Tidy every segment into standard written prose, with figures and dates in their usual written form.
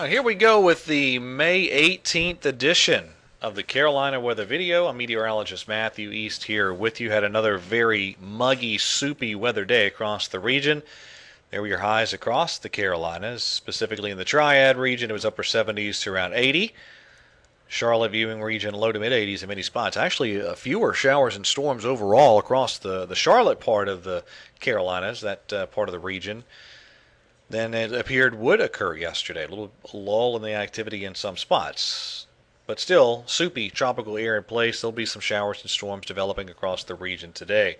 Here we go with the May 18th edition of the Carolina Weather Video. I'm meteorologist Matthew East here with you. Had another very muggy, soupy weather day across the region. There were your highs across the Carolinas, specifically in the Triad region. It was upper 70s to around 80. Charlotte viewing region, low to mid 80s in many spots. Actually, fewer showers and storms overall across the Charlotte part of the Carolinas, that part of the region, than it appeared would occur yesterday. A little lull in the activity in some spots. But still, soupy tropical air in place. There'll be some showers and storms developing across the region today.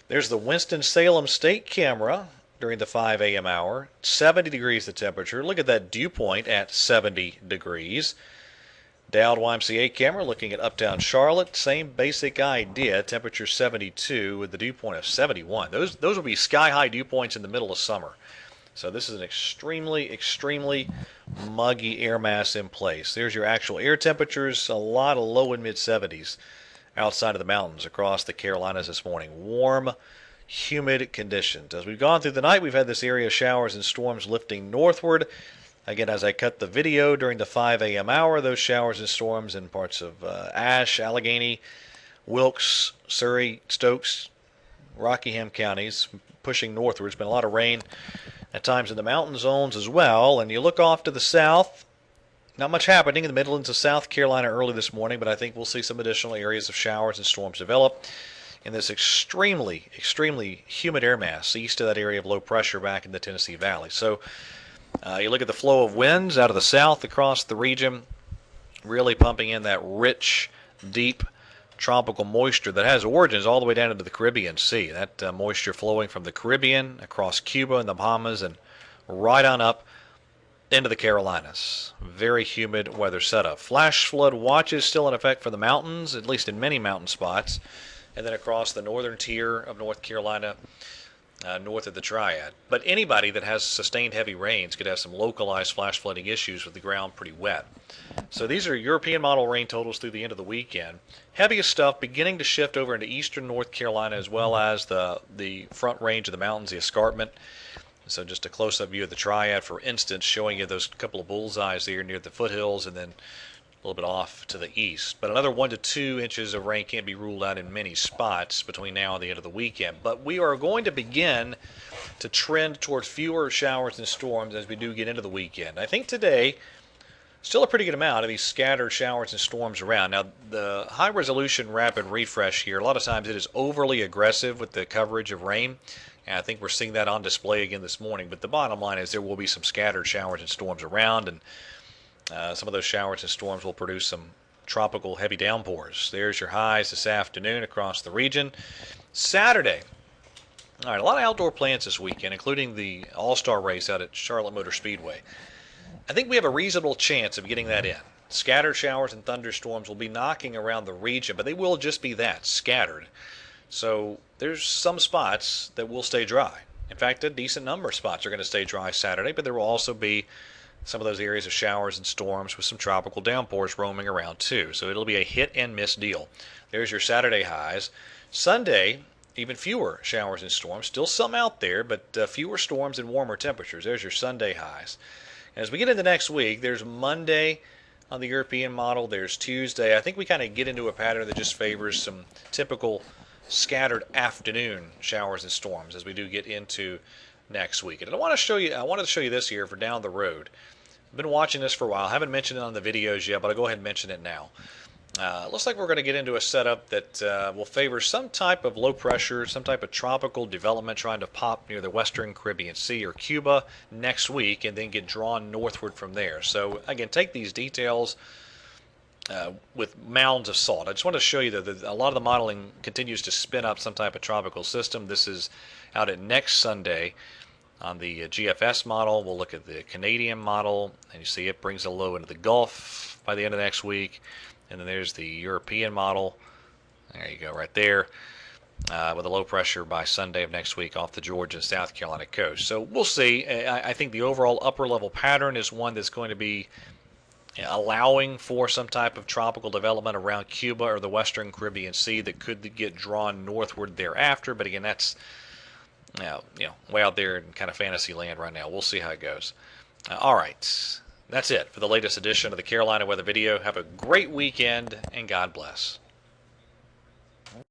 There's the Winston-Salem State camera during the 5 a.m. hour. 70 degrees the temperature. Look at that dew point at 70 degrees. Dowd YMCA camera looking at uptown Charlotte. Same basic idea. Temperature 72 with the dew point of 71. Those will be sky-high dew points in the middle of summer. So this is an extremely muggy air mass in place. There's your actual air temperatures. A lot of low and mid 70s outside of the mountains across the Carolinas this morning. Warm, humid conditions. As we've gone through the night, we've had this area of showers and storms lifting northward. Again, as I cut the video during the 5 a.m. hour, those showers and storms in parts of Ashe, Allegheny, Wilkes, Surrey, Stokes, Rockingham counties pushing northward. There's been a lot of rain at times in the mountain zones as well. And you look off to the south, not much happening in the Midlands of South Carolina early this morning, but I think we'll see some additional areas of showers and storms develop in this extremely humid air mass east of that area of low pressure back in the Tennessee Valley. So you look at the flow of winds out of the south across the region, really pumping in that rich, deep tropical moisture that has origins all the way down into the Caribbean Sea. That moisture flowing from the Caribbean across Cuba and the Bahamas and right on up into the Carolinas. Very humid weather setup. Flash flood watches still in effect for the mountains, at least in many mountain spots, and then across the northern tier of North Carolina, north of the Triad. But anybody that has sustained heavy rains could have some localized flash flooding issues with the ground pretty wet. So these are European model rain totals through the end of the weekend. Heaviest stuff beginning to shift over into eastern North Carolina as well as the front range of the mountains, the escarpment. So just a close-up view of the Triad, for instance, showing you those couple of bullseyes there near the foothills and then a little bit off to the east. But another 1 to 2 inches of rain can't be ruled out in many spots between now and the end of the weekend. But we are going to begin to trend towards fewer showers and storms as we do get into the weekend. I think today, still a pretty good amount of these scattered showers and storms around. Now, the high-resolution rapid refresh here, a lot of times it is overly aggressive with the coverage of rain. And I think we're seeing that on display again this morning. But the bottom line is there will be some scattered showers and storms around, and some of those showers and storms will produce some tropical heavy downpours. There's your highs this afternoon across the region. Saturday. All right, a lot of outdoor plans this weekend, including the All-Star race out at Charlotte Motor Speedway. I think we have a reasonable chance of getting that in. Scattered showers and thunderstorms will be knocking around the region, but they will just be that, scattered. So there's some spots that will stay dry. In fact, a decent number of spots are going to stay dry Saturday, but there will also be some of those areas of showers and storms with some tropical downpours roaming around too. So it'll be a hit and miss deal. There's your Saturday highs. Sunday, even fewer showers and storms. Still some out there, but fewer storms and warmer temperatures. There's your Sunday highs. And as we get into next week, there's Monday on the European model. There's Tuesday. I think we kind of get into a pattern that just favors some typical scattered afternoon showers and storms as we do get into next week. And I wanted to show you this here for down the road. I've been watching this for a while. I haven't mentioned it on the videos yet, but I'll go ahead and mention it now. Looks like we're going to get into a setup that will favor some type of low pressure, some type of tropical development trying to pop near the western Caribbean Sea or Cuba next week and then get drawn northward from there. So again, take these details with mounds of salt. I just want to show you that a lot of the modeling continues to spin up some type of tropical system. This is out at next Sunday on the GFS model. We'll look at the Canadian model, and you see it brings a low into the Gulf by the end of next week. And then there's the European model. There you go, right there, with a low pressure by Sunday of next week off the Georgia and South Carolina coast. So we'll see. I think the overall upper level pattern is one that's going to be allowing for some type of tropical development around Cuba or the western Caribbean Sea that could get drawn northward thereafter. But again, that's way out there in kind of fantasy land right now. We'll see how it goes. All right. That's it for the latest edition of the Carolina Weather Video. Have a great weekend, and God bless.